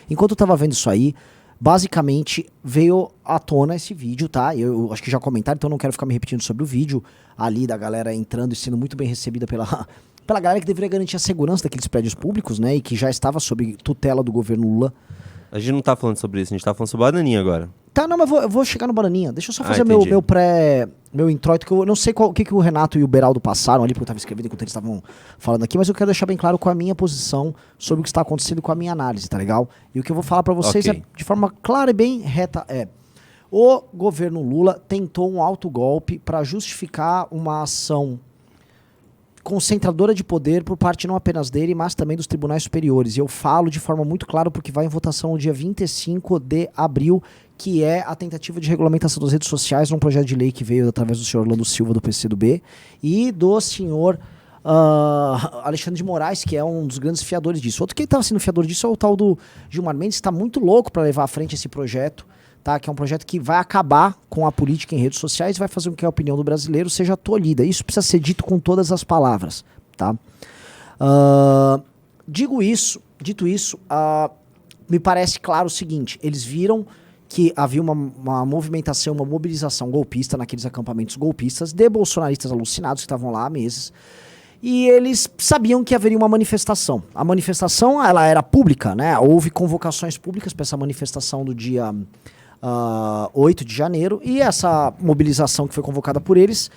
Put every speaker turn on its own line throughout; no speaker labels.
Enquanto eu tava vendo isso aí, basicamente veio à tona esse vídeo, tá? Eu acho que já comentaram, então não quero ficar me repetindo sobre o vídeo ali da galera entrando e sendo muito bem recebida pela galera que deveria garantir a segurança daqueles prédios públicos, né? E que já estava sob tutela do governo Lula.
A gente não tá falando sobre isso, a gente tá falando sobre bananinha agora.
Tá, não, mas eu vou chegar no Bananinha. Deixa eu só fazer
entendi.
meu introito, que eu não sei o que o Renato e o Beraldo passaram ali, porque eu tava escrevendo enquanto eles estavam falando aqui, mas eu quero deixar bem claro qual é a minha posição sobre o que está acontecendo com a minha análise, tá legal? E o que eu vou falar pra vocês
Ok.
de forma clara e bem reta o governo Lula tentou um autogolpe pra justificar uma ação concentradora de poder por parte não apenas dele, mas também dos tribunais superiores. E eu falo de forma muito clara porque vai em votação no dia 25 de abril, que é a tentativa de regulamentação das redes sociais num projeto de lei que veio através do senhor Orlando Silva, do PCdoB, e do senhor Alexandre de Moraes, que é um dos grandes fiadores disso. Outro que estava sendo fiador disso é o tal do Gilmar Mendes, que está muito louco para levar à frente esse projeto, tá? Que é um projeto que vai acabar com a política em redes sociais e vai fazer com que a opinião do brasileiro seja tolhida. Isso precisa ser dito com todas as palavras, tá? Dito isso, me parece claro o seguinte: eles viram que havia uma movimentação, uma mobilização golpista naqueles acampamentos golpistas de bolsonaristas alucinados que estavam lá há meses. E eles sabiam que haveria uma manifestação. A manifestação, ela era pública, né? Houve convocações públicas para essa manifestação do dia 8 de janeiro. E essa mobilização que foi convocada por eles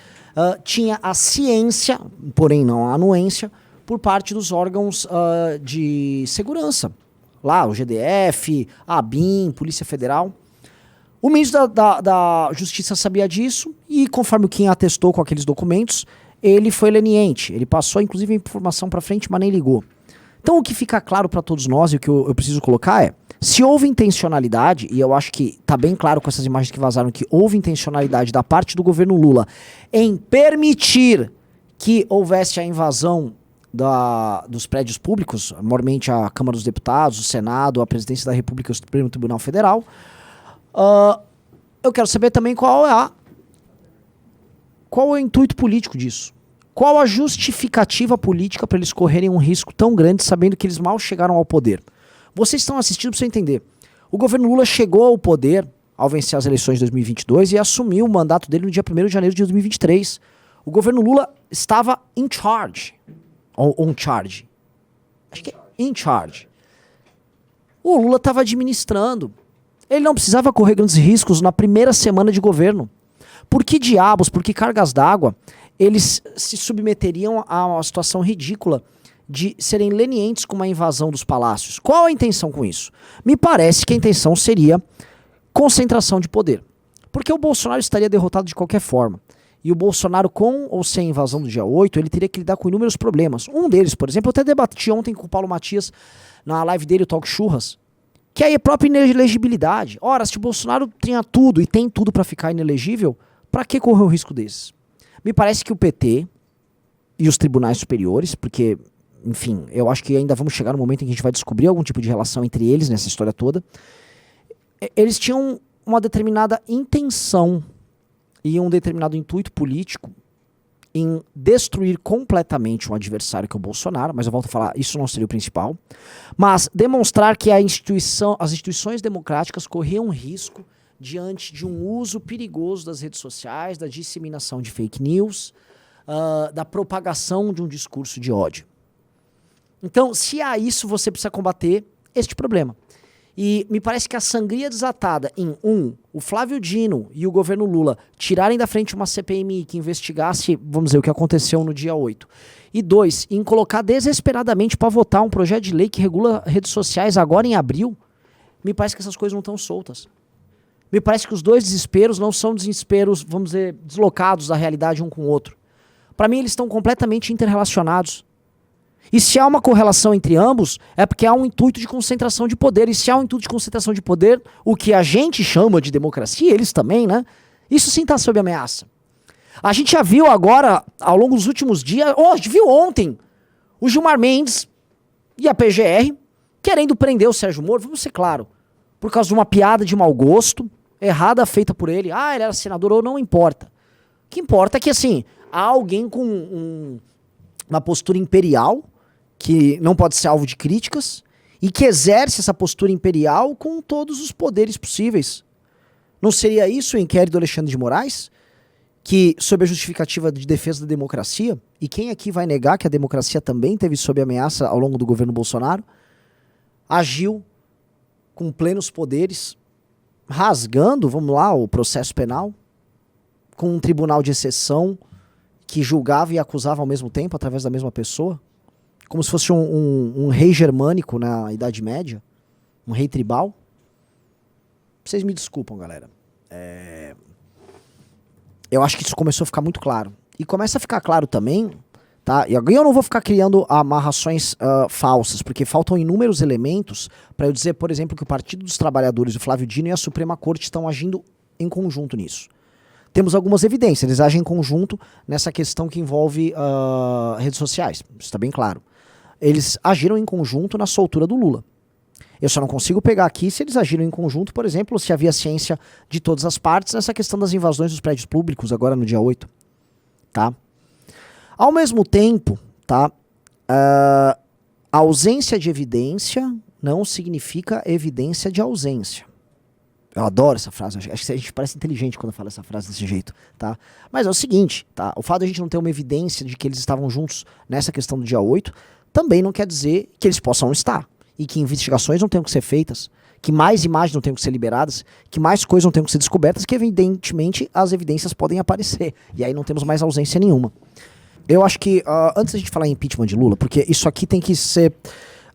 tinha a ciência, porém não a anuência, por parte dos órgãos de segurança. Lá, o GDF, a ABIN, Polícia Federal. O ministro da Justiça sabia disso e, conforme o Kim atestou com aqueles documentos, ele foi leniente. Ele passou, inclusive, a informação para frente, mas nem ligou. Então, o que fica claro para todos nós e o que eu preciso colocar é: se houve intencionalidade, e eu acho que está bem claro com essas imagens que vazaram que houve intencionalidade da parte do governo Lula em permitir que houvesse a invasão dos prédios públicos, maiormente a Câmara dos Deputados, o Senado, a Presidência da República e o Supremo Tribunal Federal, eu quero saber também qual é o intuito político disso. Qual a justificativa política para eles correrem um risco tão grande sabendo que eles mal chegaram ao poder? Vocês estão assistindo para você entender. O governo Lula chegou ao poder ao vencer as eleições de 2022 e assumiu o mandato dele no dia 1º de janeiro de 2023. O governo Lula estava in charge. Ou on charge. Acho que é in charge. O Lula estava administrando. Ele não precisava correr grandes riscos na primeira semana de governo. Por que diabos, por que cargas d'água, eles se submeteriam a uma situação ridícula de serem lenientes com uma invasão dos palácios? Qual a intenção com isso? Me parece que a intenção seria concentração de poder. Porque o Bolsonaro estaria derrotado de qualquer forma. E o Bolsonaro, com ou sem a invasão do dia 8, ele teria que lidar com inúmeros problemas. Um deles, por exemplo, eu até debati ontem com o Paulo Matias na live dele, o Talk Churras, que é a própria inelegibilidade. Ora, se o Bolsonaro tinha tudo e tem tudo para ficar inelegível, para que correr um risco desses? Me parece que o PT e os tribunais superiores, porque, enfim, eu acho que ainda vamos chegar no momento em que a gente vai descobrir algum tipo de relação entre eles nessa história toda, eles tinham uma determinada intenção e um determinado intuito político em destruir completamente um adversário que é o Bolsonaro, mas eu volto a falar, isso não seria o principal, mas demonstrar que as instituições democráticas corriam risco diante de um uso perigoso das redes sociais, da disseminação de fake news, da propagação de um discurso de ódio. Então, se há isso, você precisa combater este problema. E me parece que a sangria desatada em o Flávio Dino e o governo Lula tirarem da frente uma CPMI que investigasse, vamos dizer, o que aconteceu no dia 8. E 2, em colocar desesperadamente para votar um projeto de lei que regula redes sociais agora em abril, me parece que essas coisas não estão soltas. Me parece que os dois desesperos não são desesperos, vamos dizer, deslocados da realidade um com o outro. Para mim, eles estão completamente interrelacionados. E se há uma correlação entre ambos, é porque há um intuito de concentração de poder. E se há um intuito de concentração de poder, o que a gente chama de democracia, eles também, né? Isso sim está sob ameaça. A gente já viu agora, ao longo dos últimos dias, a gente viu ontem, o Gilmar Mendes e a PGR querendo prender o Sérgio Moro, vamos ser claro, por causa de uma piada de mau gosto, errada, feita por ele. Ah, ele era senador ou não importa. O que importa é que, assim, há alguém com uma postura imperial, que não pode ser alvo de críticas, e que exerce essa postura imperial com todos os poderes possíveis. Não seria isso o inquérito do Alexandre de Moraes? Que, sob a justificativa de defesa da democracia, e quem aqui vai negar que a democracia também teve sob ameaça ao longo do governo Bolsonaro, agiu com plenos poderes, rasgando, vamos lá, o processo penal, com um tribunal de exceção que julgava e acusava ao mesmo tempo, através da mesma pessoa, como se fosse um rei germânico na Idade Média, um rei tribal. Vocês me desculpam, galera. Eu acho que isso começou a ficar muito claro. E começa a ficar claro também, tá? E agora eu não vou ficar criando amarrações falsas, porque faltam inúmeros elementos para eu dizer, por exemplo, que o Partido dos Trabalhadores, o Flávio Dino e a Suprema Corte estão agindo em conjunto nisso. Temos algumas evidências, eles agem em conjunto nessa questão que envolve redes sociais, isso está bem claro. Eles agiram em conjunto na soltura do Lula. Eu só não consigo pegar aqui se eles agiram em conjunto, por exemplo, se havia ciência de todas as partes nessa questão das invasões dos prédios públicos, agora no dia 8. Tá? Ao mesmo tempo, tá, a ausência de evidência não significa evidência de ausência. Eu adoro essa frase, acho que a gente parece inteligente quando fala essa frase desse jeito, tá? Mas é o seguinte, tá? O fato de a gente não ter uma evidência de que eles estavam juntos nessa questão do dia 8 também não quer dizer que eles possam não estar. E que investigações não tenham que ser feitas, que mais imagens não tenham que ser liberadas, que mais coisas não tenham que ser descobertas, que evidentemente as evidências podem aparecer. E aí não temos mais ausência nenhuma. Eu acho que, antes da gente falar em impeachment de Lula, porque isso aqui tem que ser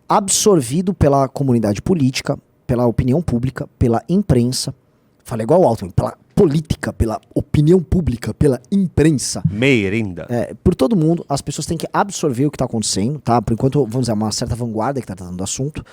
absorvido pela comunidade política, pela opinião pública, pela imprensa, fala igual o Altman, pela política, pela opinião pública, pela imprensa.
Meirinda.
Por todo mundo, as pessoas têm que absorver o que está acontecendo, tá? Por enquanto, vamos dizer, uma certa vanguarda que está tratando do assunto.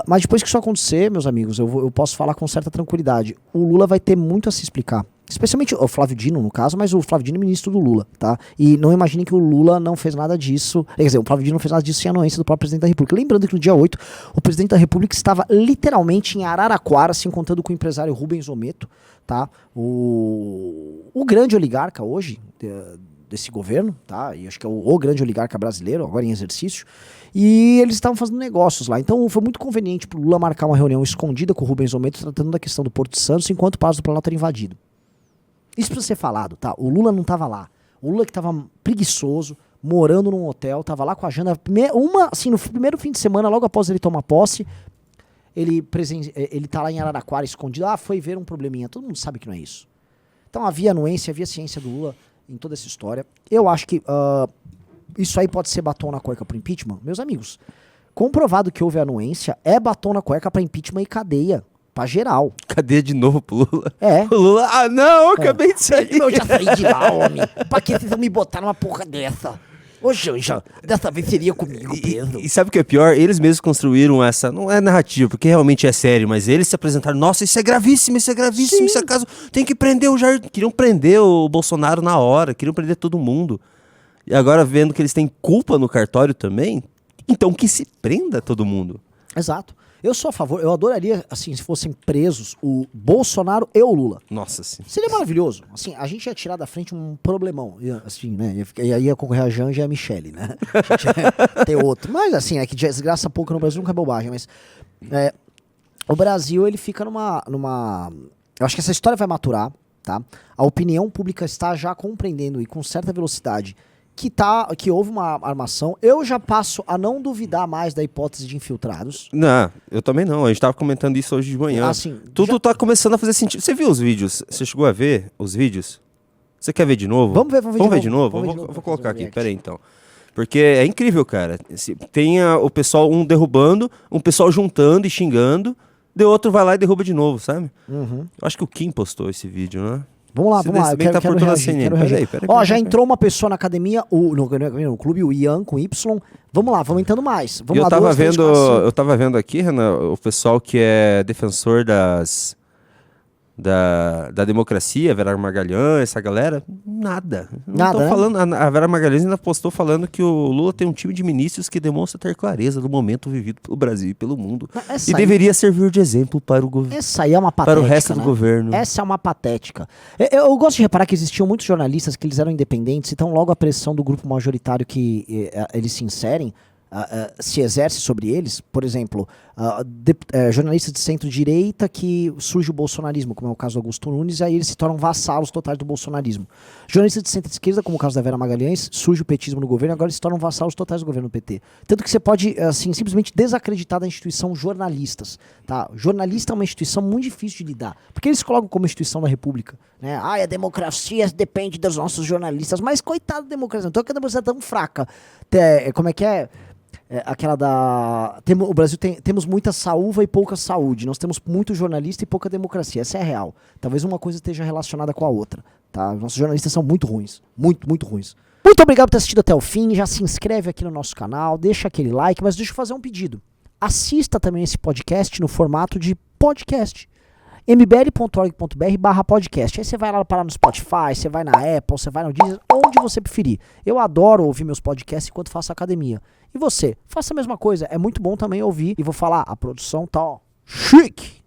Mas depois que isso acontecer, meus amigos, eu posso falar com certa tranquilidade. O Lula vai ter muito a se explicar. Especialmente o Flávio Dino, no caso, mas o Flávio Dino é ministro do Lula, tá? E não imaginem que o Lula não fez nada disso. Quer dizer, o Flávio Dino não fez nada disso sem a anuência do próprio presidente da República. Lembrando que no dia 8, o presidente da República estava literalmente em Araraquara, se encontrando com o empresário Rubens Ometo, tá? O grande oligarca hoje desse governo, tá? E acho que é o grande oligarca brasileiro, agora em exercício. E eles estavam fazendo negócios lá. Então foi muito conveniente pro Lula marcar uma reunião escondida com o Rubens Ometo, tratando da questão do Porto de Santos, enquanto o Palácio do Planalto era invadido. Isso precisa ser falado, tá? O Lula não estava lá. O Lula que estava preguiçoso, morando num hotel, estava lá com a agenda. Assim, no primeiro fim de semana, logo após ele tomar posse, ele tá lá em Araraquara, escondido. Foi ver um probleminha. Todo mundo sabe que não é isso. Então havia anuência, havia ciência do Lula em toda essa história. Eu acho que isso aí pode ser batom na cueca pro impeachment. Meus amigos, comprovado que houve anuência, é batom na cueca para impeachment e cadeia. Pra geral.
Cadeia de novo pro Lula.
O
Lula, não, eu acabei de sair.
Eu já saí de lá, homem. Pra que vocês vão me botar numa porra dessa? Ô, Janja, dessa vez seria comigo, Pedro.
E sabe o que é pior? Eles mesmos construíram essa, não é narrativa, porque realmente é sério, mas eles se apresentaram, nossa, isso é gravíssimo, esse caso tem que prender o Jair. Queriam prender o Bolsonaro na hora, queriam prender todo mundo. E agora vendo que eles têm culpa no cartório também, então que se prenda todo mundo.
Exato. Eu sou a favor, eu adoraria, assim, se fossem presos o Bolsonaro e o Lula.
Nossa, sim.
Seria maravilhoso. Assim, a gente ia tirar da frente um problemão. Assim, né? Ia concorrer a Janja e a Michele, né? A gente ia ter outro. Mas, assim, é que desgraça pouca no Brasil nunca é bobagem. Mas o Brasil, ele fica numa... Eu acho que essa história vai maturar, tá? A opinião pública está já compreendendo e com certa velocidade que houve uma armação. Eu já passo a não duvidar mais da hipótese de infiltrados.
Não, eu também não. A gente tava comentando isso hoje de manhã.
Assim,
Tudo tá começando a fazer sentido. Você viu os vídeos? Você chegou a ver os vídeos? Você quer ver de novo?
Vamos ver de novo.
Vou colocar aqui, peraí então. Porque é incrível, cara. Tem o pessoal, um derrubando, um pessoal juntando e xingando, de outro vai lá e derruba de novo, sabe?
Uhum.
Eu acho que o Kim postou esse vídeo, né?
Vamos lá, eu quero reagir. Já entrou uma pessoa na academia, no clube, o Ian com Y. Vamos lá, vamos entrando mais.
Eu tava vendo aqui, Renan, o pessoal que é defensor da democracia, Vera Magalhães, essa galera, nada.
Nada, né?
Falando, a Vera Magalhães ainda postou falando que o Lula tem um time de ministros que demonstra ter clareza do momento vivido pelo Brasil e pelo mundo. Deveria servir de exemplo para o governo.
Essa aí é uma patética,
para o resto do governo.
Essa é uma patética. Eu gosto de reparar que existiam muitos jornalistas que eles eram independentes, então logo a pressão do grupo majoritário que eles se inserem, se exerce sobre eles. Por exemplo, jornalistas de centro-direita que surge o bolsonarismo, como é o caso do Augusto Nunes, e aí eles se tornam vassalos totais do bolsonarismo. Jornalistas de centro-esquerda, como o caso da Vera Magalhães, surge o petismo no governo, agora eles se tornam vassalos totais do governo PT. Tanto que você pode, assim, simplesmente desacreditar da instituição jornalistas. Tá? Jornalista é uma instituição muito difícil de lidar, porque eles colocam como instituição da República, né? A democracia depende dos nossos jornalistas, mas coitado da democracia, então que a democracia é tão fraca. Como é que é? Aquela da... o Brasil temos muita saúva e pouca saúde. Nós temos muito jornalista e pouca democracia. Essa é a real. Talvez uma coisa esteja relacionada com a outra. Tá? Nossos jornalistas são muito ruins. Muito, muito ruins. Muito obrigado por ter assistido até o fim. Já se inscreve aqui no nosso canal. Deixa aquele like. Mas deixa eu fazer um pedido. Assista também esse podcast no formato de podcast. mbl.org.br/podcast. Aí você vai lá parar no Spotify, você vai na Apple, você vai no Deezer, onde você preferir. Eu adoro ouvir meus podcasts enquanto faço academia. E você? Faça a mesma coisa. É muito bom também ouvir. E vou falar, a produção tá, ó, chique!